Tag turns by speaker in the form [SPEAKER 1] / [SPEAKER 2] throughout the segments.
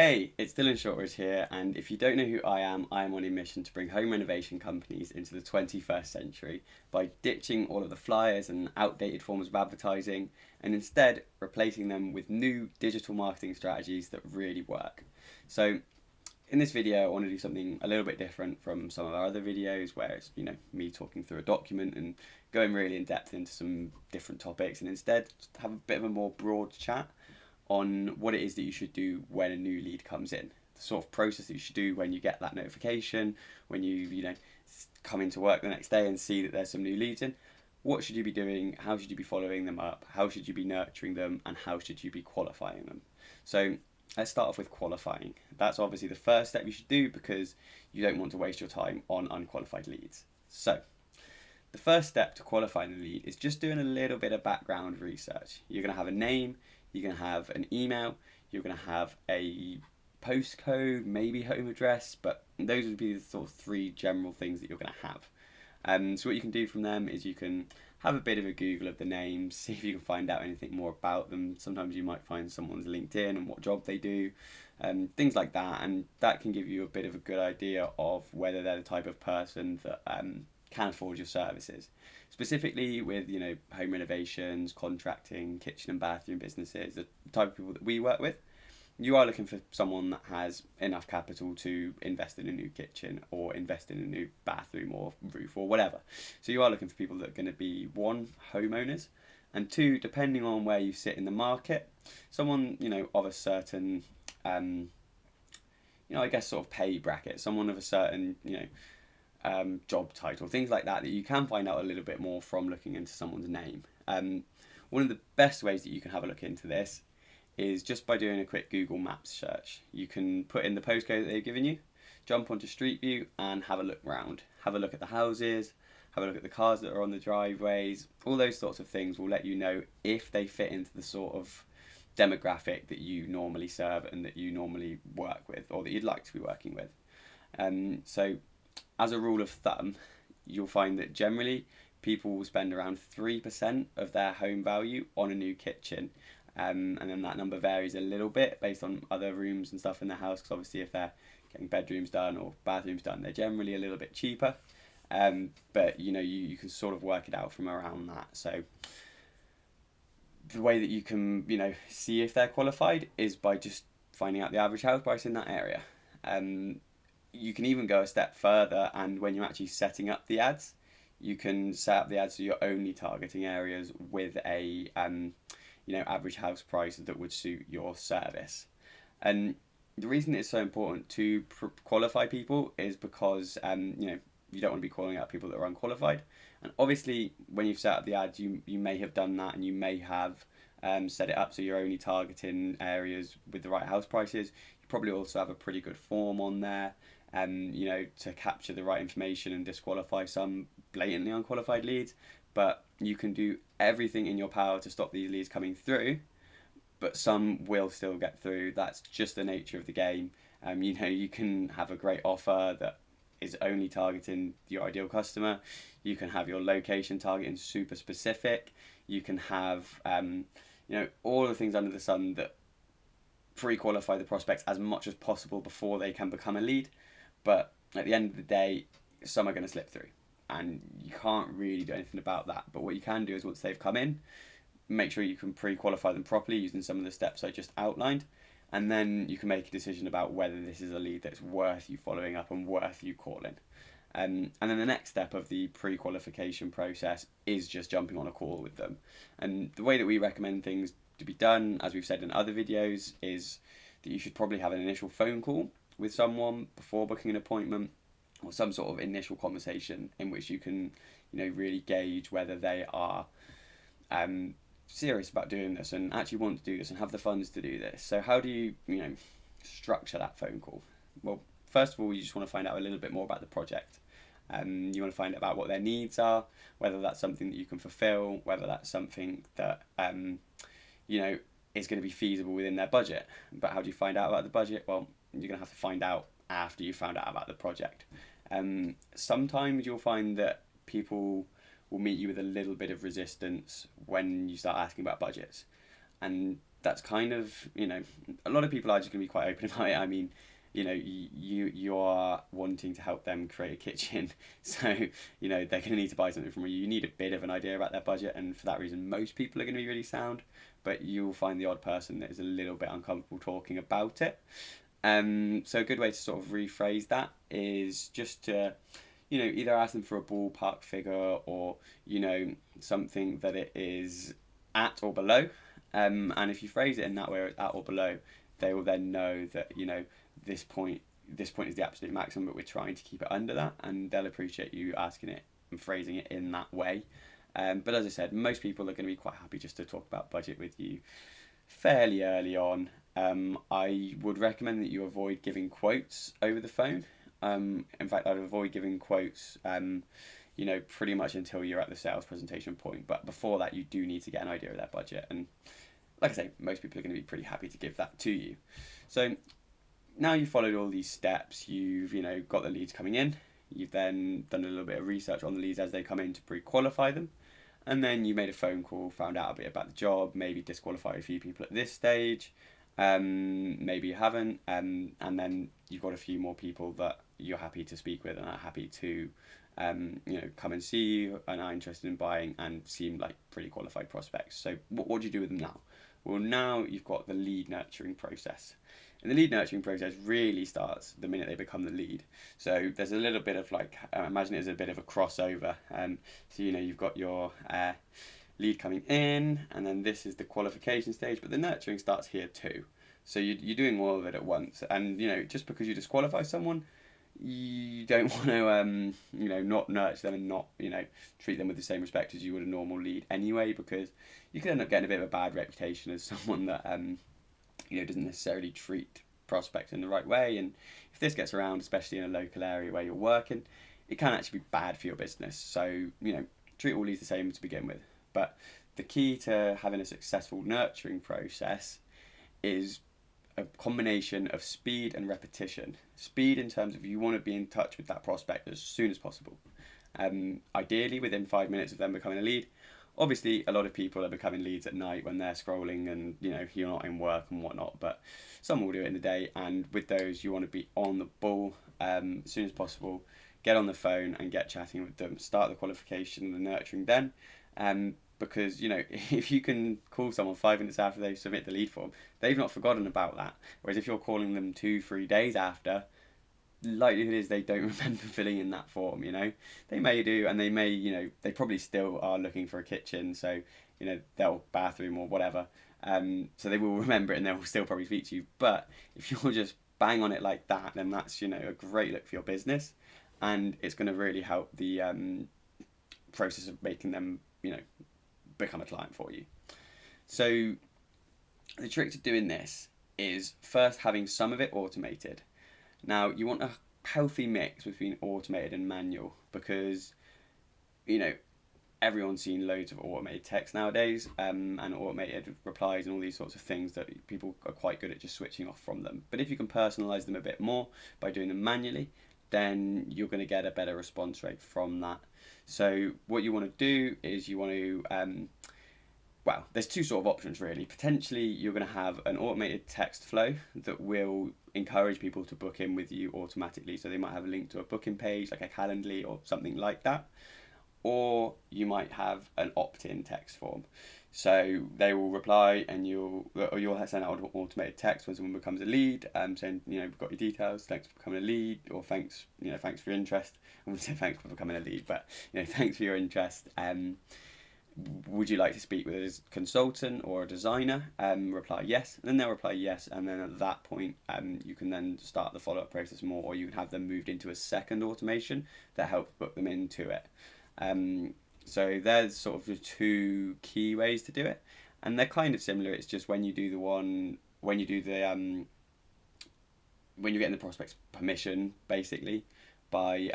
[SPEAKER 1] Hey, it's Dylan Shortridge here, and if you don't know who I am on a mission to bring home renovation companies into the 21st century by ditching all of the flyers and outdated forms of advertising and instead replacing them with new digital marketing strategies that really work. So, in this video, I want to do something a little bit different from some of our other videos where it's, me talking through a document and going really in depth into some different topics, and instead just have a bit of a more broad chat on what it is that you should do when a new lead comes in. The sort of process that you should do when you get that notification, when you come into work the next day and see that there's some new leads in. What should you be doing? How should you be following them up? How should you be nurturing them? And how should you be qualifying them? So let's start off with qualifying. That's obviously the first step you should do because you don't want to waste your time on unqualified leads. So the first step to qualifying the lead is just doing a little bit of background research. You're going to have a name, you're going to have an email, you're going to have a postcode, maybe home address, but those would be the sort of three general things that you're going to have. So what you can do from them is you can have a bit of a Google of the names, see if you can find out anything more about them. Sometimes you might find someone's LinkedIn and what job they do, things like that, and that can give you a bit of a good idea of whether they're the type of person that can afford your services. Specifically with home renovations, contracting, kitchen and bathroom businesses, the type of people that we work with, you are looking for someone that has enough capital to invest in a new kitchen or invest in a new bathroom or roof or whatever. So you are looking for people that are going to be, one, homeowners, and two, depending on where you sit in the market, someone of a certain I guess sort of pay bracket, someone of a certain job title, things like that you can find out a little bit more from looking into someone's name. One of the best ways that you can have a look into this is just by doing a quick Google Maps search. You can put in the postcode that they've given you, jump onto Street View and have a look round. Have a look at the houses, have a look at the cars that are on the driveways. All those sorts of things will let you know if they fit into the sort of demographic that you normally serve and that you normally work with or that you'd like to be working with. So as a rule of thumb, you'll find that generally people will spend around 3% of their home value on a new kitchen. And then that number varies a little bit based on other rooms and stuff in the house, because obviously if they're getting bedrooms done or bathrooms done, they're generally a little bit cheaper. But you can sort of work it out from around that. So the way that you can see if they're qualified is by just finding out the average house price in that area. You can even go a step further, and when you're actually setting up the ads, you can set up the ads so you're only targeting areas with a average house price that would suit your service. And the reason it's so important to qualify people is because you don't want to be calling out people that are unqualified. And obviously, when you've set up the ads, you may have done that, and you may have set it up so you're only targeting areas with the right house prices. You probably also have a pretty good form on there, to capture the right information and disqualify some blatantly unqualified leads. But you can do everything in your power to stop these leads coming through, but some will still get through. That's just the nature of the game. You can have a great offer that is only targeting your ideal customer. You can have your location targeting super specific. You can have all the things under the sun that pre-qualify the prospects as much as possible before they can become a lead. But at the end of the day, some are going to slip through, and you can't really do anything about that. But what you can do is, once they've come in, make sure you can pre-qualify them properly using some of the steps I just outlined, and then you can make a decision about whether this is a lead that's worth you following up and worth you calling. And then the next step of the pre-qualification process is just jumping on a call with them. And the way that we recommend things to be done, as we've said in other videos, is that you should probably have an initial phone call with someone before booking an appointment, or some sort of initial conversation in which you can really gauge whether they are serious about doing this and actually want to do this and have the funds to do this. So how do you structure that phone call? Well, first of all, you just want to find out a little bit more about the project. You want to find out about what their needs are, whether that's something that you can fulfill, whether that's something that is going to be feasible within their budget. But how do you find out about the budget? Well, you're going to have to find out after you found out about the project. Sometimes you'll find that people will meet you with a little bit of resistance when you start asking about budgets. And that's kind of, a lot of people are just going to be quite open about it. I mean, you are wanting to help them create a kitchen, so they're going to need to buy something from you. You need a bit of an idea about their budget, and for that reason most people are going to be really sound, but you'll find the odd person that is a little bit uncomfortable talking about it. So a good way to sort of rephrase that is just to either ask them for a ballpark figure, or something that it is at or below, and if you phrase it in that way, it's at or below, they will then know that this point is the absolute maximum, but we're trying to keep it under that, and they'll appreciate you asking it and phrasing it in that way. But as I said, most people are going to be quite happy just to talk about budget with you fairly early on. I would recommend that you avoid giving quotes over the phone. In fact, I'd avoid giving quotes, pretty much until you're at the sales presentation point. But before that, you do need to get an idea of their budget. And like I say, most people are going to be pretty happy to give that to you. So now you've followed all these steps, you've got the leads coming in, you've then done a little bit of research on the leads as they come in to pre-qualify them, and then you made a phone call, found out a bit about the job, maybe disqualified a few people at this stage, maybe you haven't, and then you've got a few more people that you're happy to speak with and are happy to come and see you and are interested in buying and seem like pretty qualified prospects. So what do you do with them now? Well, now you've got the lead nurturing process. And the lead nurturing process really starts the minute they become the lead. So there's a little bit of imagine it as a bit of a crossover. So you've got your lead coming in, and then this is the qualification stage, but the nurturing starts here too. So you're doing all of it at once. And just because you disqualify someone, you don't want to not nurture them and not treat them with the same respect as you would a normal lead anyway, because you could end up getting a bit of a bad reputation as someone that doesn't necessarily treat prospects in the right way. And if this gets around, especially in a local area where you're working, it can actually be bad for your business. So treat all leads the same to begin with. But the key to having a successful nurturing process is a combination of speed and repetition. Speed in terms of you want to be in touch with that prospect as soon as possible. Ideally within 5 minutes of them becoming a lead. Obviously, a lot of people are becoming leads at night when they're scrolling and you're not in work and whatnot, but some will do it in the day. And with those, you want to be on the ball as soon as possible. Get on the phone and get chatting with them. Start the qualification and the nurturing then. Because if you can call someone 5 minutes after they submit the lead form, they've not forgotten about that. Whereas if you're calling them 2-3 days after, likelihood is they don't remember filling in that form. They may do, and they may they probably still are looking for a kitchen, so they'll bathroom or whatever, so they will remember it and they'll still probably speak to you. But if you're just bang on it like that, then that's a great look for your business, and it's going to really help the process of making them become a client for you. So the trick to doing this is first having some of it automated. Now you want a healthy mix between automated and manual, because everyone's seen loads of automated text nowadays, and automated replies and all these sorts of things that people are quite good at just switching off from them. But if you can personalize them a bit more by doing them manually, then you're going to get a better response rate from that. So what you want to do is you want to there's two sort of options really. Potentially you're going to have an automated text flow that will encourage people to book in with you automatically. So they might have a link to a booking page like a Calendly or something like that. Or you might have an opt-in text form. So they will reply and you'll send out an automated text when someone becomes a lead, saying, we've got your details, thanks for becoming a lead, or thanks for your interest. I wouldn't say thanks for becoming a lead, but thanks for your interest. Would you like to speak with a consultant or a designer? Reply yes, and then they'll reply yes, and then at that point you can then start the follow-up process more, or you can have them moved into a second automation that helps book them into it. So there's sort of the two key ways to do it, and they're kind of similar. It's just when you're getting the prospect's permission, basically, by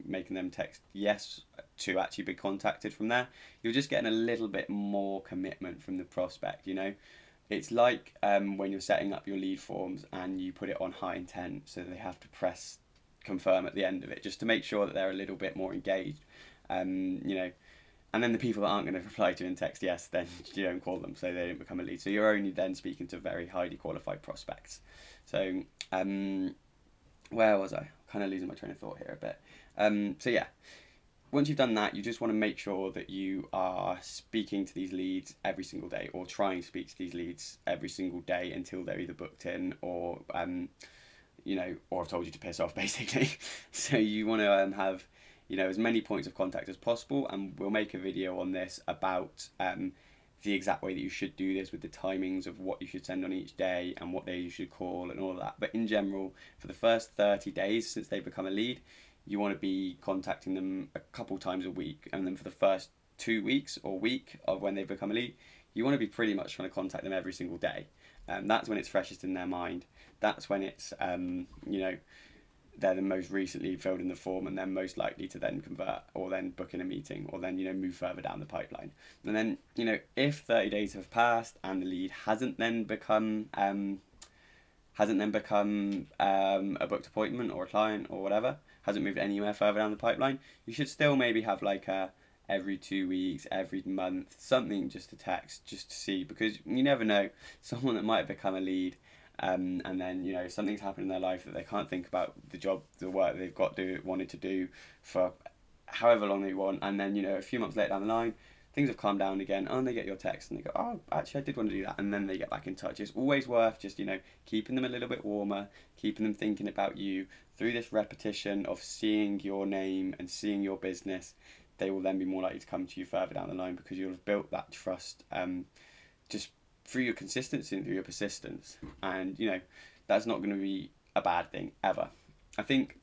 [SPEAKER 1] making them text yes to actually be contacted from there, you're just getting a little bit more commitment from the prospect. It's like when you're setting up your lead forms and you put it on high intent, so they have to press confirm at the end of it just to make sure that they're a little bit more engaged. And And then the people that aren't going to reply to you in text yes, then you don't call them, so they don't become a lead. So you're only then speaking to very highly qualified prospects. So where was I? Kind of losing my train of thought here a bit. So yeah, once you've done that, you just want to make sure that you are speaking to these leads every single day, or trying to speak to these leads every single day until they're either booked in or or I've told you to piss off, basically. So you want to have as many points of contact as possible, and we'll make a video on this about the exact way that you should do this, with the timings of what you should send on each day and what day you should call and all of that. But in general, for the first 30 days since they become a lead, you want to be contacting them a couple times a week, and then for the first 2 weeks or week of when they become a lead, you want to be pretty much trying to contact them every single day. That's when it's freshest in their mind. That's when it's they're the most recently filled in the form, and they're most likely to then convert, or then book in a meeting, or then move further down the pipeline. And then if 30 days have passed and the lead hasn't then become a booked appointment or a client or whatever, hasn't moved anywhere further down the pipeline, you should still maybe have like a every 2 weeks, every month, something just to text, just to see, because you never know, someone that might have become a lead, and then something's happened in their life that they can't think about the job, the work they've wanted to do for however long they want, and then a few months later down the line, things have calmed down again, and they get your text and they go, oh, actually I did want to do that, and then they get back in touch. It's always worth just keeping them a little bit warmer, keeping them thinking about you through this repetition of seeing your name and seeing your business. They will then be more likely to come to you further down the line, because you'll have built that trust just through your consistency and through your persistence. And that's not going to be a bad thing ever. I think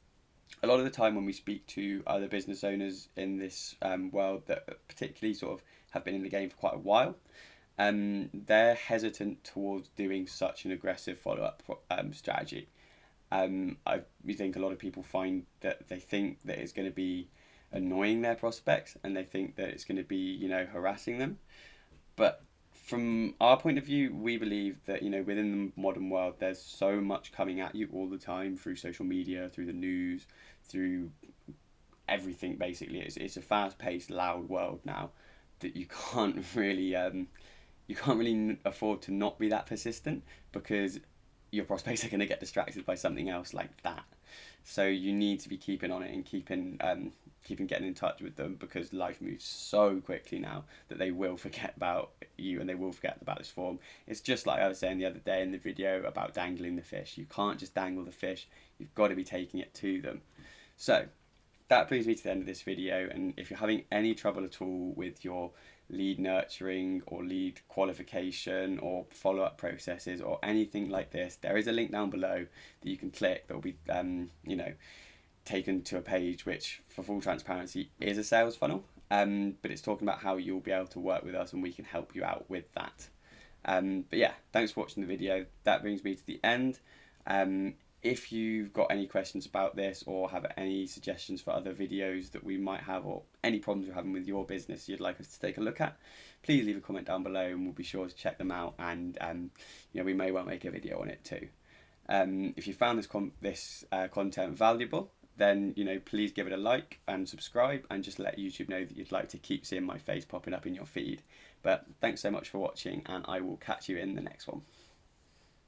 [SPEAKER 1] a lot of the time when we speak to other business owners in this world that particularly sort of have been in the game for quite a while, they're hesitant towards doing such an aggressive follow-up strategy. We think a lot of people find that they think that it's going to be annoying their prospects, and they think that it's going to be harassing them. But from our point of view, we believe that within the modern world, there's so much coming at you all the time through social media, through the news, through everything. Basically, it's a fast-paced, loud world now that you can't really afford to not be that persistent, because your prospects are going to get distracted by something else like that. So you need to be keeping on it and keeping getting in touch with them, because life moves so quickly now that they will forget about you, and they will forget about this form. It's just like I was saying the other day in the video about dangling the fish. You can't just dangle the fish, you've got to be taking it to them. So that brings me to the end of this video, and if you're having any trouble at all with your lead nurturing or lead qualification or follow-up processes or anything like this, there is a link down below that you can click that will be taken to a page which, for full transparency, is a sales funnel, but it's talking about how you'll be able to work with us and we can help you out with that. But yeah, thanks for watching the video. That brings me to the end. If you've got any questions about this, or have any suggestions for other videos that we might have, or any problems you're having with your business you'd like us to take a look at, please leave a comment down below and we'll be sure to check them out, and we may well make a video on it too. If you found this content valuable, then please give it a like and subscribe, and just let YouTube know that you'd like to keep seeing my face popping up in your feed. But thanks so much for watching, and I will catch you in the next one.